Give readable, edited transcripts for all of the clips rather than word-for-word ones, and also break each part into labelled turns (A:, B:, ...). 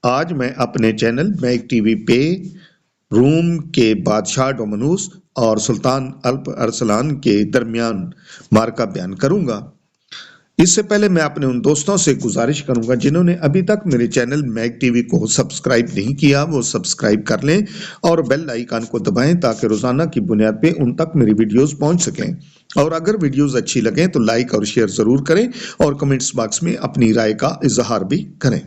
A: آج میں اپنے چینل میک ٹی وی پہ روم کے بادشاہ ڈومنوس اور سلطان الپ ارسلان کے درمیان معرکہ بیان کروں گا۔ اس سے پہلے میں اپنے ان دوستوں سے گزارش کروں گا جنہوں نے ابھی تک میرے چینل میک ٹی وی کو سبسکرائب نہیں کیا، وہ سبسکرائب کر لیں اور بیل آئیکن کو دبائیں تاکہ روزانہ کی بنیاد پہ ان تک میری ویڈیوز پہنچ سکیں۔ اور اگر ویڈیوز اچھی لگیں تو لائک اور شیئر ضرور کریں اور کمنٹس باکس میں اپنی رائے کا اظہار بھی کریں۔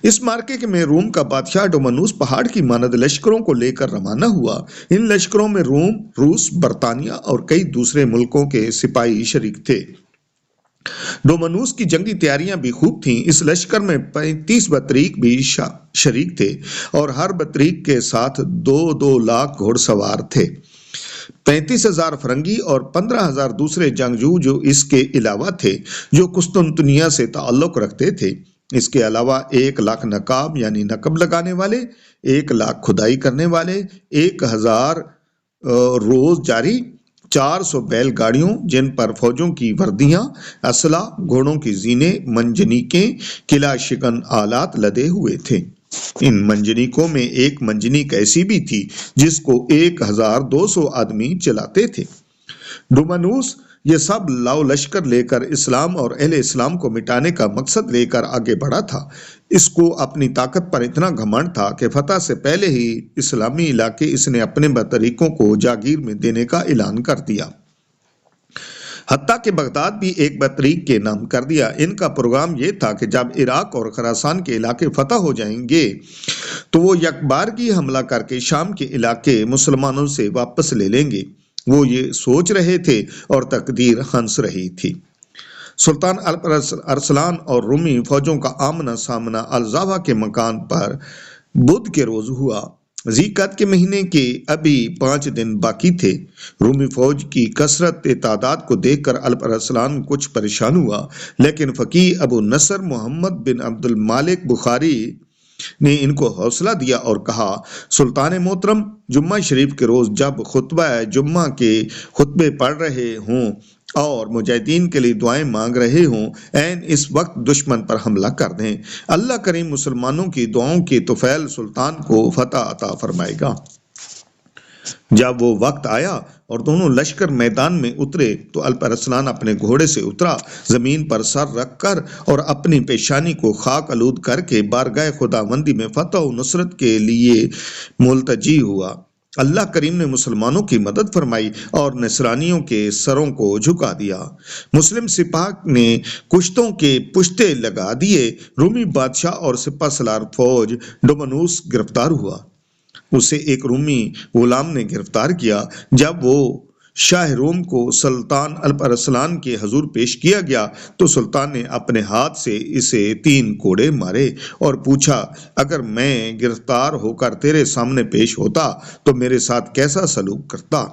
A: اس مارکے میں روم کا بادشاہ ڈومنوس پہاڑ کی مانند لشکروں کو لے کر روانہ ہوا۔ ان لشکروں میں روم، روس، برطانیہ اور کئی دوسرے ملکوں کے سپاہی شریک تھے۔ ڈومنوس کی جنگی تیاریاں بھی خوب تھیں۔ اس لشکر میں 35 بطریق بھی شریک تھے اور ہر بطریق کے ساتھ 2 لاکھ گھوڑ سوار تھے۔ 35,000 فرنگی اور 15,000 دوسرے جنگجو جو اس کے علاوہ تھے جو قسطنطنیہ سے تعلق رکھتے تھے۔ اس کے علاوہ 1 لاکھ نقاب یعنی نقب لگانے والے، 1 لاکھ کھدائی کرنے والے، 1,000 روز جاری، 400 بیل گاڑیوں جن پر فوجوں کی وردیاں، اسلحہ، گھوڑوں کی زینے، منجنیقیں، قلعہ شکن آلات لدے ہوئے تھے۔ ان منجنیقوں میں ایک منجنیق ایسی بھی تھی جس کو 1,200 آدمی چلاتے تھے۔ ڈومنوس یہ سب لاؤ لشکر لے کر اسلام اور اہل اسلام کو مٹانے کا مقصد لے کر آگے بڑھا تھا۔ اس کو اپنی طاقت پر اتنا گھمنڈ تھا کہ فتح سے پہلے ہی اسلامی علاقے اس نے اپنے بطریقوں کو جاگیر میں دینے کا اعلان کر دیا۔ حتیٰ کہ بغداد بھی ایک بطریق کے نام کر دیا۔ ان کا پروگرام یہ تھا کہ جب عراق اور خراسان کے علاقے فتح ہو جائیں گے تو وہ یکبارگی حملہ کر کے شام کے علاقے مسلمانوں سے واپس لے لیں گے۔ وہ یہ سوچ رہے تھے اور تقدیر ہنس رہی تھی۔ سلطان الپ ارسلان اور رومی فوجوں کا آمنا سامنا الزاوا کے مکان پر بدھ کے روز ہوا۔ ذی قعدہ کے مہینے کے ابھی 5 دن باقی تھے۔ رومی فوج کی کثرت تعداد کو دیکھ کر الپ ارسلان کچھ پریشان ہوا، لیکن فقیہ ابو نصر محمد بن عبد المالک بخاری نے ان کو حوصلہ دیا اور کہا، سلطان محترم، جمعہ شریف کے روز جب خطبہ جمعہ کے خطبے پڑھ رہے ہوں اور مجاہدین کے لیے دعائیں مانگ رہے ہوں، عین اس وقت دشمن پر حملہ کر دیں۔ اللہ کریم مسلمانوں کی دعاؤں کے طفیل سلطان کو فتح عطا فرمائے گا۔ جب وہ وقت آیا اور دونوں لشکر میدان میں اترے تو الپ ارسلان اپنے گھوڑے سے اترا، زمین پر سر رکھ کر اور اپنی پیشانی کو خاک آلود کر کے بارگاہ خداوندی میں فتح و نصرت کے لیے ملتجی ہوا۔ اللہ کریم نے مسلمانوں کی مدد فرمائی اور نصرانیوں کے سروں کو جھکا دیا۔ مسلم سپاہ نے کشتوں کے پشتے لگا دیے۔ رومی بادشاہ اور سپہ سالار فوج ڈومنوس گرفتار ہوا۔ اسے ایک رومی غلام نے گرفتار کیا۔ جب وہ شاہ روم کو سلطان الپ ارسلان کے حضور پیش کیا گیا تو سلطان نے اپنے ہاتھ سے اسے 3 کوڑے مارے اور پوچھا، اگر میں گرفتار ہو کر تیرے سامنے پیش ہوتا تو میرے ساتھ کیسا سلوک کرتا؟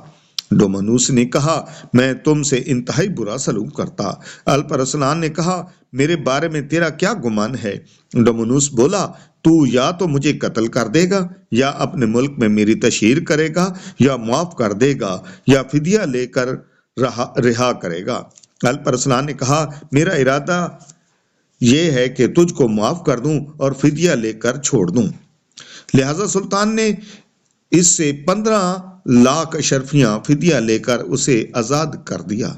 A: ڈومنوس نے کہا، میں تم سے انتہائی برا سلوک کرتا۔ الپ ارسلان نے کہا، میرے بارے میں تیرا کیا گمان ہے؟ ڈومنوس بولا، تو یا تو مجھے قتل کر دے گا یا اپنے ملک میں میری تشہیر کرے گا یا معاف کر دے گا یا فدیہ لے کر رہا کرے گا۔ الپ ارسلان نے کہا، میرا ارادہ یہ ہے کہ تجھ کو معاف کر دوں اور فدیہ لے کر چھوڑ دوں۔ لہذا سلطان نے اس سے 15 لاکھ اشرفیاں فدیہ لے کر اسے آزاد کر دیا۔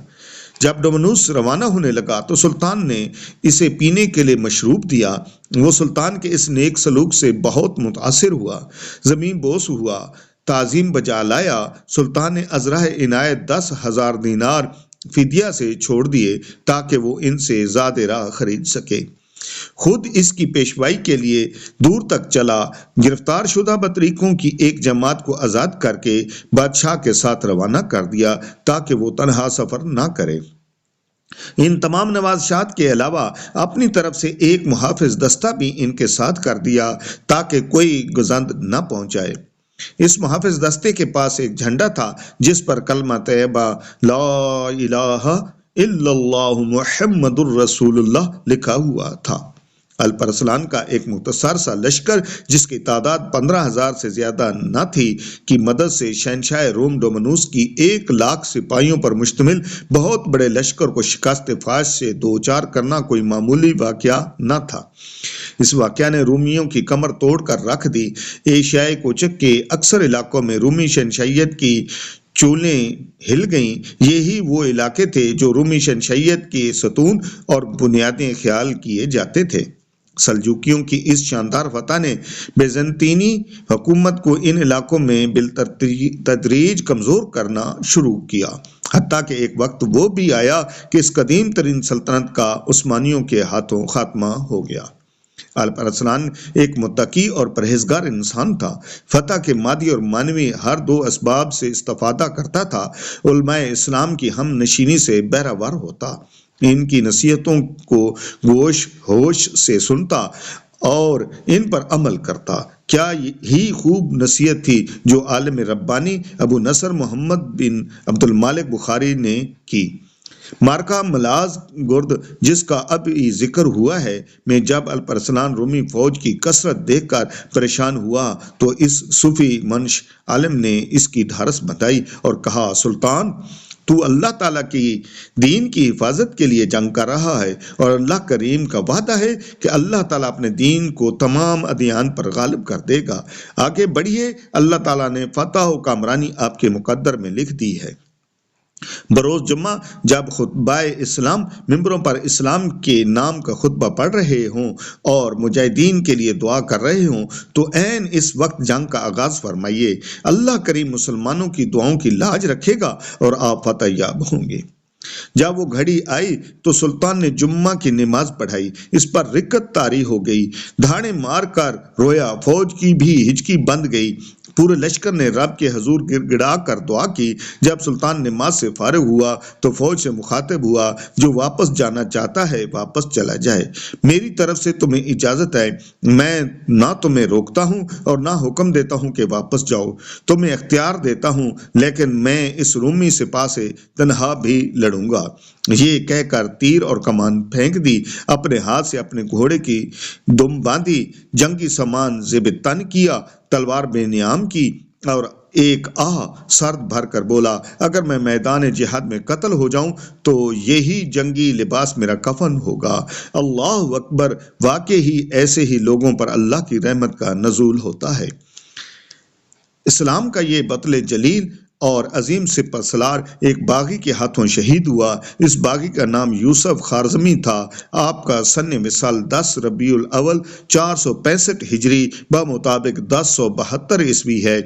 A: جب ڈومنوس روانہ ہونے لگا تو سلطان نے اسے پینے کے لیے مشروب دیا۔ وہ سلطان کے اس نیک سلوک سے بہت متاثر ہوا، زمین بوس ہوا، تعظیم بجا لایا۔ سلطان نے ازرہ عنایت 10,000 دینار فدیہ سے چھوڑ دیے تاکہ وہ ان سے زاد راہ خرید سکے۔ خود اس کی پیشوائی کے لیے دور تک چلا، گرفتار شدہ بطریقوں کی ایک جماعت کو آزاد کر کے بادشاہ کے ساتھ روانہ کر دیا تاکہ وہ تنہا سفر نہ کرے۔ ان تمام نوازشات کے علاوہ اپنی طرف سے ایک محافظ دستہ بھی ان کے ساتھ کر دیا تاکہ کوئی گزند نہ پہنچائے۔ اس محافظ دستے کے پاس ایک جھنڈا تھا جس پر کلمہ طیبہ لا الہ الا اللہ محمد الرسول اللہ لکھا ہوا تھا۔ الپ ارسلان کا ایک مختصر سا لشکر جس کی تعداد 15,000 سے زیادہ نہ تھی کی مدد سے شہنشاہ روم ڈومنوس کی 1,00,000 سپاہیوں پر مشتمل بہت بڑے لشکر کو شکست فاش سے دوچار کرنا کوئی معمولی واقعہ نہ تھا۔ اس واقعہ نے رومیوں کی کمر توڑ کر رکھ دی۔ ایشیائے کوچک کے اکثر علاقوں میں رومی شہنشائیت کی چولیں ہل گئیں۔ یہی وہ علاقے تھے جو رومی شہنشائیت کے ستون اور بنیادیں خیال کیے جاتے تھے۔ سلجوکیوں کی اس شاندار فتح نے بیزنطینی حکومت کو ان علاقوں میں بالتدریج کمزور کرنا شروع کیا، حتیٰ کہ ایک وقت وہ بھی آیا کہ اس قدیم ترین سلطنت کا عثمانیوں کے ہاتھوں خاتمہ ہو گیا۔ الپ ارسلان ایک متقی اور پرہیزگار انسان تھا۔ فتح کے مادی اور معنوی ہر دو اسباب سے استفادہ کرتا تھا۔ علماء اسلام کی ہم نشینی سے بہرہ ہوتا، ان کی نصیحتوں کو گوش ہوش سے سنتا اور ان پر عمل کرتا۔ کیا ہی خوب نصیحت تھی جو عالم ربانی ابو نصر محمد بن عبد المالک بخاری نے کی۔ مارکا ملاز گرد جس کا اب ہی ذکر ہوا ہے میں جب الپ ارسلان رومی فوج کی کثرت دیکھ کر پریشان ہوا تو اس صوفی منش عالم نے اس کی ڈھارس بندھائی اور کہا، سلطان تو اللہ تعالیٰ کی دین کی حفاظت کے لیے جنگ کر رہا ہے اور اللہ کریم کا وعدہ ہے کہ اللہ تعالیٰ اپنے دین کو تمام ادیان پر غالب کر دے گا۔ آگے بڑھیے، اللہ تعالیٰ نے فتح و کامرانی آپ کے مقدر میں لکھ دی ہے۔ بروز جمعہ جب خطبہ اسلام ممبروں پر اسلام کے نام کا خطبہ پڑھ رہے ہوں اور مجاہدین کے لیے دعا کر رہے ہوں تو عین اس وقت جنگ کا آغاز فرمائیے۔ اللہ کریم مسلمانوں کی دعاؤں کی لاج رکھے گا اور آپ فتح یاب ہوں گے۔ جب وہ گھڑی آئی تو سلطان نے جمعہ کی نماز پڑھائی، اس پر رکعت طاری ہو گئی، دھاڑے مار کر رویا، فوج کی بھی ہچکی بند گئی۔ پورے لشکر نے رب کے حضور گڑ گڑا کر دعا کی۔ جب سلطان نماز سے فارغ ہوا تو فوج سے مخاطب ہوا، جو واپس جانا چاہتا ہے واپس چلا جائے، میری طرف سے تمہیں اجازت ہے، میں نہ تمہیں روکتا ہوں اور نہ حکم دیتا ہوں کہ واپس جاؤ، تمہیں اختیار دیتا ہوں، لیکن میں اس رومی سپاہ سے تنہا بھی لڑوں گا۔ یہ کہہ کر تیر اور کمان پھینک دی، اپنے ہاتھ سے اپنے گھوڑے کی دم باندھی، جنگی سامان زیب تن کیا، تلوار بے نیام کی اور ایک سرد بھر کر بولا، اگر میں میدان جہاد میں قتل ہو جاؤں تو یہی جنگی لباس میرا کفن ہوگا۔ اللہ اکبر! واقعی ہی ایسے ہی لوگوں پر اللہ کی رحمت کا نزول ہوتا ہے۔ اسلام کا یہ بطل جلیل اور عظیم سپہ سالار ایک باغی کے ہاتھوں شہید ہوا۔ اس باغی کا نام یوسف خارزمی تھا۔ آپ کا سن وصال 10 ربیع الاول 465 ہجری بمطابق 1072 عیسوی ہے۔